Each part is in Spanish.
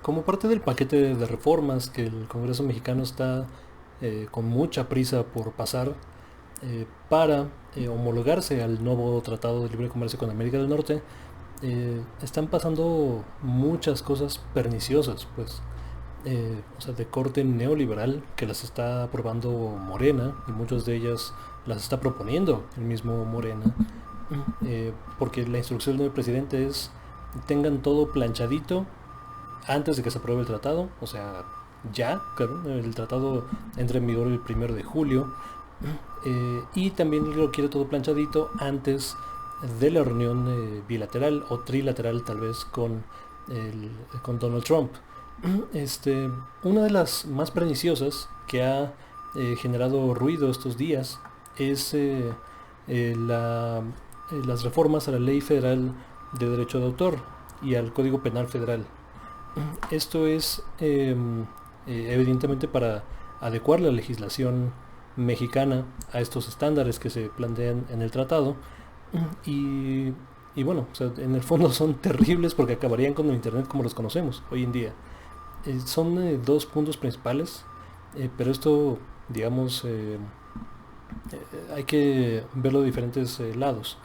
Como parte del paquete de reformas que el Congreso mexicano está con mucha prisa por pasar para homologarse al nuevo Tratado de Libre Comercio con América del Norte, están pasando muchas cosas perniciosas, pues, o sea, de corte neoliberal que las está aprobando Morena y muchas de ellas las está proponiendo el mismo Morena, porque la instrucción del presidente es tengan todo planchadito antes de que se apruebe el tratado, o sea, ya, claro, el tratado entra en vigor el 1 de julio, y también lo quiere todo planchadito antes de la reunión bilateral o trilateral tal vez con Donald Trump. Este, una de las más perniciosas que ha generado ruido estos días es las reformas a la Ley Federal de Derecho de Autor y al Código Penal Federal. Esto es evidentemente para adecuar la legislación mexicana a estos estándares que se plantean en el tratado y, y bueno, o sea, en el fondo son terribles porque acabarían con el Internet como los conocemos hoy en día. Son dos puntos principales, pero esto, digamos, hay que verlo de diferentes lados.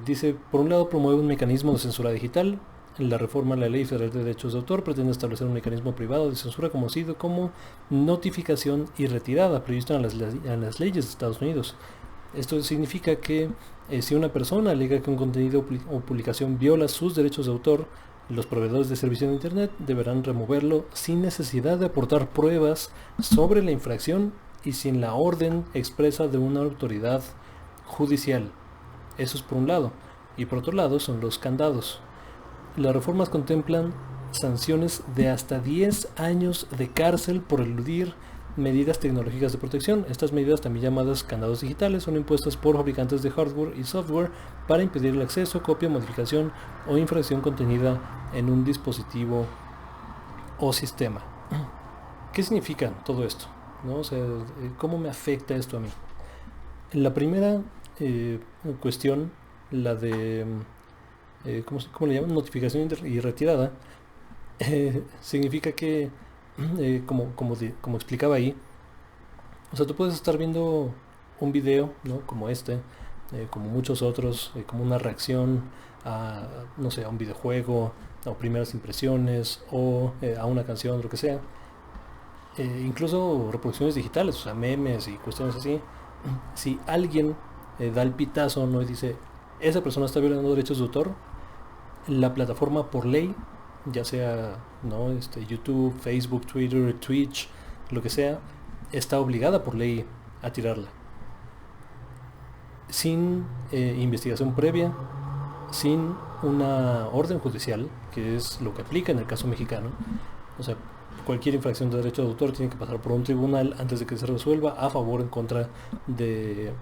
Dice, por un lado promueve un mecanismo de censura digital. La reforma a la Ley Federal de Derechos de Autor pretende establecer un mecanismo privado de censura conocido como notificación y retirada, previsto en las leyes de Estados Unidos. Esto significa que si una persona alega que un contenido o publicación viola sus derechos de autor, los proveedores de servicio de Internet deberán removerlo sin necesidad de aportar pruebas sobre la infracción y sin la orden expresa de una autoridad judicial. Eso es por un lado. Y por otro lado son los candados. Las reformas contemplan sanciones de hasta 10 años de cárcel por eludir medidas tecnológicas de protección. Estas medidas, también llamadas candados digitales, son impuestas por fabricantes de hardware y software para impedir el acceso, copia, modificación o infracción contenida en un dispositivo o sistema. ¿Qué significa todo esto? ¿No? O sea, ¿cómo me afecta esto a mí? La primera cuestión, la de ¿cómo le llaman? Notificación y retirada, significa que, como explicaba ahí, o sea, tú puedes estar viendo un video, ¿no? Como este, como muchos otros, como una reacción a, no sé, a un videojuego, o primeras impresiones, o a una canción, lo que sea. Incluso reproducciones digitales, o sea, memes y cuestiones así. Si alguien da el pitazo, ¿no? Y dice, esa persona está violando derechos de autor, la plataforma por ley, ya sea, ¿no? YouTube, Facebook, Twitter, Twitch, lo que sea, está obligada por ley a tirarla. Sin investigación previa, sin una orden judicial, que es lo que aplica en el caso mexicano. O sea, cualquier infracción de derecho de autor tiene que pasar por un tribunal antes de que se resuelva a favor o en contra de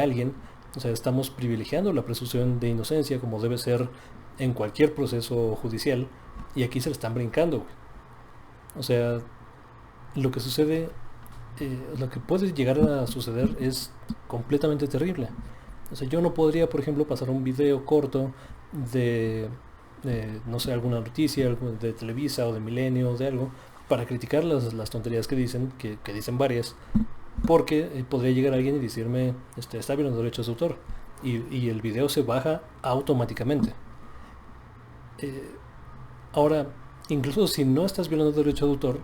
alguien. O sea, estamos privilegiando la presunción de inocencia como debe ser en cualquier proceso judicial, y aquí se le están brincando. O sea, lo que sucede, lo que puede llegar a suceder es completamente terrible. O sea, yo no podría, por ejemplo, pasar un video corto no sé, alguna noticia de Televisa o de Milenio o de algo, para criticar las tonterías que dicen, que dicen varias, porque podría llegar alguien y decirme, está violando derechos de autor, y el video se baja automáticamente. Eh, Ahora, incluso si no estás violando derecho de autor,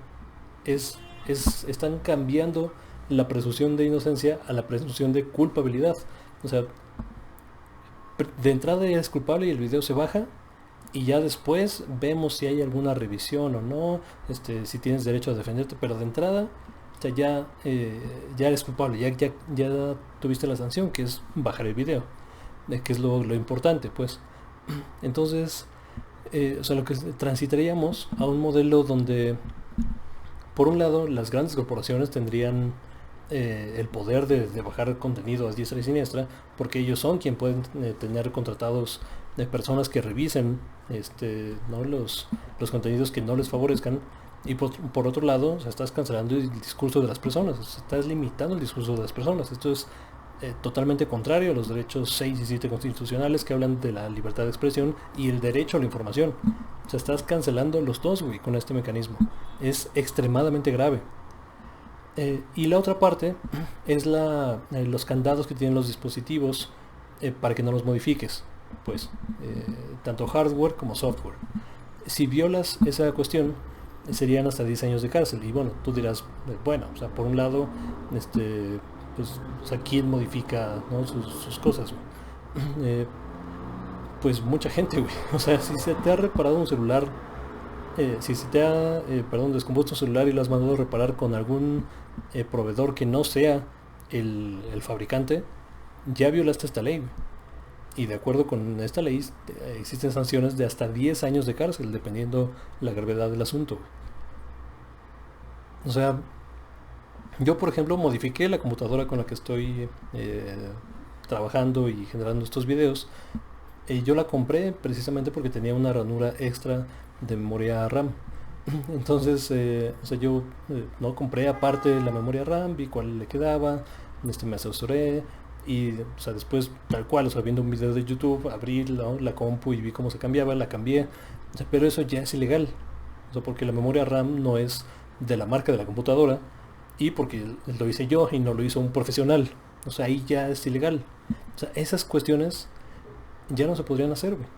están cambiando la presunción de inocencia a la presunción de culpabilidad. O sea, de entrada ya es culpable y el video se baja, y ya después vemos si hay alguna revisión o no, si tienes derecho a defenderte, pero de entrada, o sea, ya eres culpable, ya tuviste la sanción, que es bajar el video, que es lo importante, pues. Entonces, o sea, lo que transitaríamos a un modelo donde, por un lado, las grandes corporaciones tendrían el poder de bajar contenido a diestra y siniestra, porque ellos son quien pueden tener contratados de personas que revisen ¿no? los contenidos que no les favorezcan. Y por otro lado, o sea, estás cancelando el discurso de las personas, estás limitando el discurso de las personas. Esto es totalmente contrario a los derechos 6 y 7 constitucionales que hablan de la libertad de expresión y el derecho a la información. O sea, estás cancelando los dos, güey, con este mecanismo. Es extremadamente grave. Y la otra parte es los candados que tienen los dispositivos para que no los modifiques, pues, tanto hardware como software. Si violas esa cuestión, serían hasta 10 años de cárcel. Y bueno, tú dirás, bueno, o sea, por un lado, pues, o sea, ¿quién modifica, ¿no? sus cosas? Pues mucha gente, güey. O sea, si se te ha reparado un celular, si se te ha, descompuesto un celular y lo has mandado a reparar con algún proveedor que no sea el fabricante, ya violaste esta ley, güey. Y de acuerdo con esta ley, existen sanciones de hasta 10 años de cárcel, dependiendo la gravedad del asunto, güey. O sea, yo por ejemplo modifiqué la computadora con la que estoy trabajando y generando estos videos. Yo la compré precisamente porque tenía una ranura extra de memoria RAM. Entonces, o sea, yo no compré aparte la memoria RAM, vi cuál le quedaba, me asesoré y, o sea, después tal cual, o sea, viendo un video de YouTube, abrí la compu y vi cómo se cambiaba, la cambié. O sea, pero eso ya es ilegal. O sea, porque la memoria RAM no es de la marca de la computadora y porque lo hice yo y no lo hizo un profesional. O sea, ahí ya es ilegal. O sea, esas cuestiones ya no se podrían hacer, güey.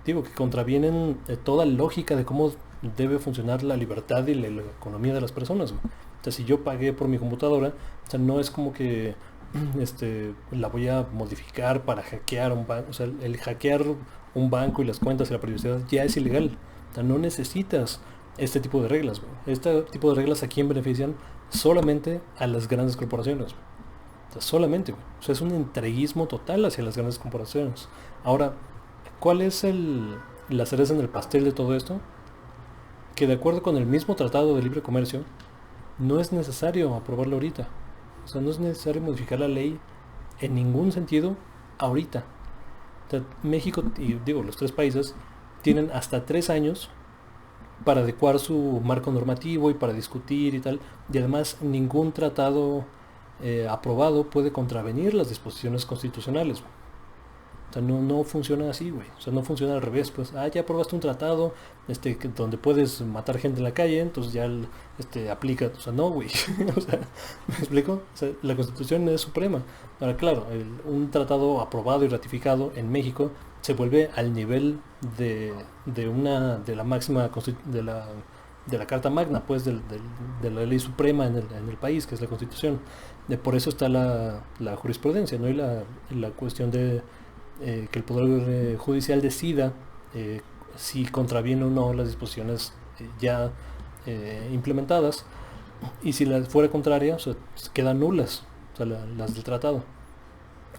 Digo que contravienen toda lógica de cómo debe funcionar la libertad y la economía de las personas, güey. O sea, si yo pagué por mi computadora, o sea, no es como que la voy a modificar para hackear un banco. O sea, el hackear un banco y las cuentas y la privacidad ya es ilegal. O sea, no necesitas este tipo de reglas, güey. Este tipo de reglas a quién benefician solamente a las grandes corporaciones, güey. O sea, solamente, güey. O sea, es un entreguismo total hacia las grandes corporaciones. Ahora, ¿cuál es la cereza en el pastel de todo esto? Que de acuerdo con el mismo Tratado de Libre Comercio, no es necesario aprobarlo ahorita. O sea, no es necesario modificar la ley en ningún sentido ahorita. O sea, México y digo, los tres países tienen hasta 3 años para adecuar su marco normativo y para discutir y tal. Y además ningún tratado aprobado puede contravenir las disposiciones constitucionales. O sea, no funciona así, güey. O sea, no funciona al revés. Pues, ya aprobaste un tratado donde puedes matar gente en la calle, entonces ya aplica. O sea, no, güey. O sea, ¿me explico? O sea, la Constitución es suprema. Ahora, claro, un tratado aprobado y ratificado en México se vuelve al nivel de la máxima de la Carta Magna, pues, de la ley suprema en el país, que es la Constitución. Por eso está la jurisprudencia, ¿no? Y la cuestión de que el Poder Judicial decida si contraviene o no las disposiciones ya implementadas, y si la fuera contraria, o sea, quedan nulas, o sea, las del tratado.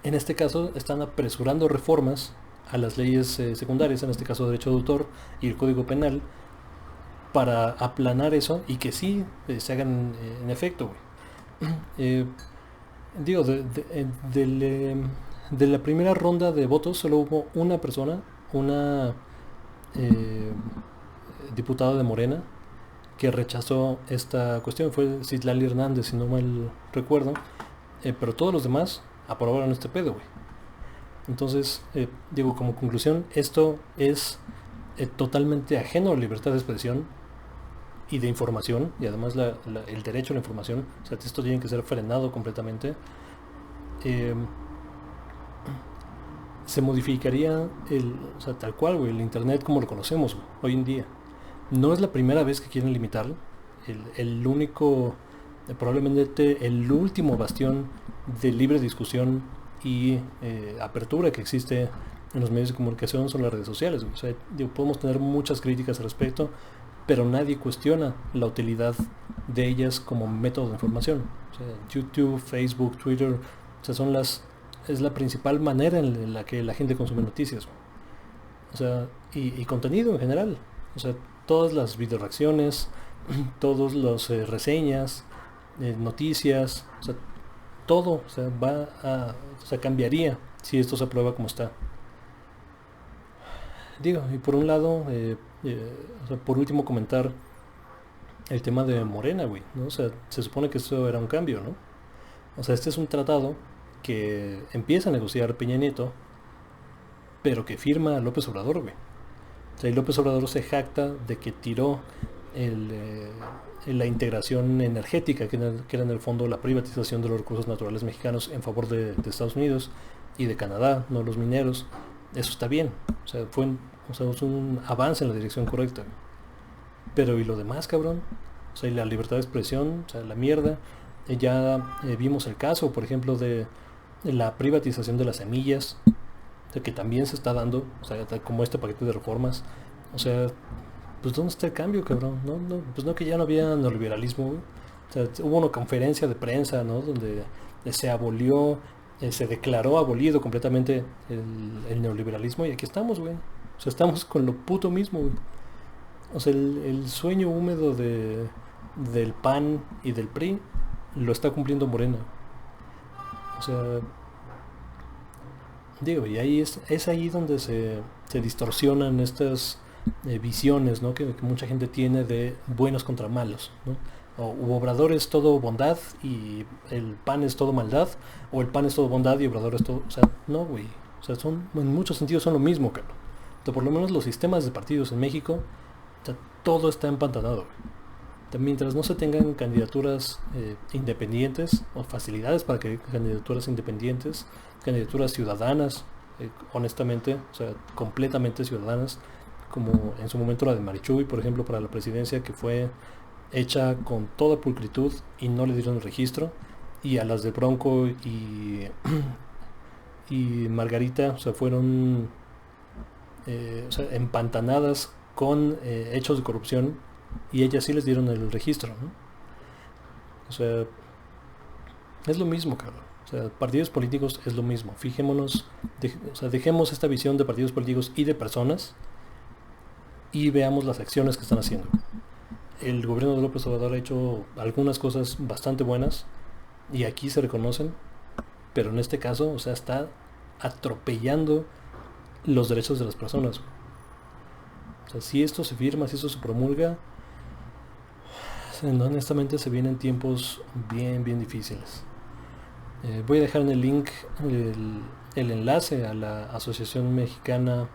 En este caso están apresurando reformas a las leyes secundarias, en este caso derecho de autor y el Código Penal, para aplanar eso y que sí se hagan en efecto, güey. Digo, de la primera ronda de votos solo hubo una persona, una eh, diputada de Morena, que rechazó esta cuestión. Fue Citlali Hernández, si no mal recuerdo. Pero todos los demás aprobaron este pedo, güey. Entonces, digo, como conclusión, esto es totalmente ajeno a la libertad de expresión y de información, y además el derecho a la información. O sea, esto tiene que ser frenado completamente. Se modificaría o sea, tal cual, güey, el internet como lo conocemos, güey, hoy en día. No es la primera vez que quieren limitarlo. El único, probablemente el último bastión de libre discusión y apertura que existe en los medios de comunicación son las redes sociales, güey. O sea, podemos tener muchas críticas al respecto, pero nadie cuestiona la utilidad de ellas como método de información. O sea, YouTube, Facebook, Twitter, o sea, es la principal manera en la que la gente consume noticias. O sea, y contenido en general. O sea, todas las video reacciones, todos los reseñas, noticias, o sea, todo, o sea, o sea, cambiaría si esto se aprueba como está. Digo, y por un lado, o sea, por último comentar el tema de Morena, güey, ¿no? O sea, se supone que eso era un cambio, ¿no? O sea, este es un tratado que empieza a negociar Peña Nieto, pero que firma López Obrador, güey. O sea, y López Obrador se jacta de que tiró el, eh, la integración energética, que era en el fondo la privatización de los recursos naturales mexicanos en favor de Estados Unidos y de Canadá, no los mineros. Eso está bien, o sea, es un avance en la dirección correcta. Pero ¿y lo demás, cabrón? O sea, y la libertad de expresión, o sea, la mierda. Ya vimos el caso, por ejemplo, de la privatización de las semillas, de que también se está dando, o sea, como este paquete de reformas. O sea, pues ¿dónde está el cambio, cabrón? No, no, pues no, que ya no había neoliberalismo, güey. O sea, hubo una conferencia de prensa, ¿no? Donde se abolió, se declaró abolido completamente el neoliberalismo y aquí estamos, güey. O sea, estamos con lo puto mismo, güey. O sea, el sueño húmedo del PAN y del PRI lo está cumpliendo Morena. O sea, digo, y ahí es ahí donde se distorsionan estas visiones, ¿no? Que mucha gente tiene de buenos contra malos, ¿no? O Obrador es todo bondad y el PAN es todo maldad, o el PAN es todo bondad y Obrador es todo... O sea, no, güey. O sea, en muchos sentidos son lo mismo, cabrón. O sea, por lo menos los sistemas de partidos en México, o sea, todo está empantanado, güey. Mientras no se tengan candidaturas independientes o facilidades para que candidaturas independientes, candidaturas ciudadanas, honestamente, o sea, completamente ciudadanas, como en su momento la de Marichuy, por ejemplo, para la presidencia, que fue hecha con toda pulcritud y no le dieron el registro, y a las de Bronco y Margarita, o sea, fueron o sea, empantanadas con hechos de corrupción y ellas sí les dieron el registro, ¿no? O sea, es lo mismo, cabrón. O sea, partidos políticos es lo mismo. Fijémonos, o sea, dejemos esta visión de partidos políticos y de personas y veamos las acciones que están haciendo. El gobierno de López Obrador ha hecho algunas cosas bastante buenas y aquí se reconocen, pero en este caso, o sea, está atropellando los derechos de las personas. O sea, si esto se firma, si esto se promulga, honestamente se vienen tiempos bien, bien difíciles. Voy a dejar en el link el enlace a la Asociación Mexicana,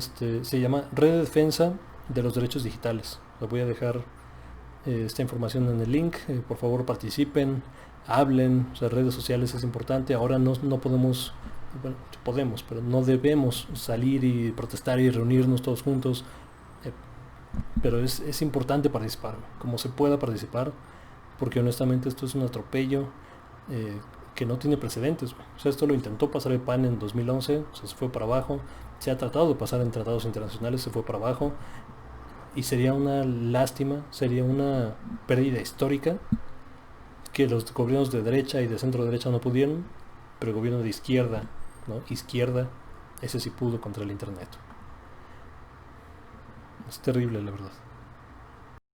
se llama Red de Defensa de los Derechos Digitales. Les voy a dejar esta información en el link. Por favor participen, hablen. O sea, redes sociales es importante. Ahora no podemos, bueno, podemos, pero no debemos salir y protestar y reunirnos todos juntos. Pero es importante participar, como se pueda participar, porque honestamente esto es un atropello que no tiene precedentes. O sea, esto lo intentó pasar el PAN en 2011, o sea, se fue para abajo. Se ha tratado de pasar en tratados internacionales, se fue para abajo. Y sería una lástima, sería una pérdida histórica que los gobiernos de derecha y de centro derecha no pudieron, pero el gobierno de izquierda, ¿no? Izquierda, ese sí pudo contra el internet. Es terrible, la verdad.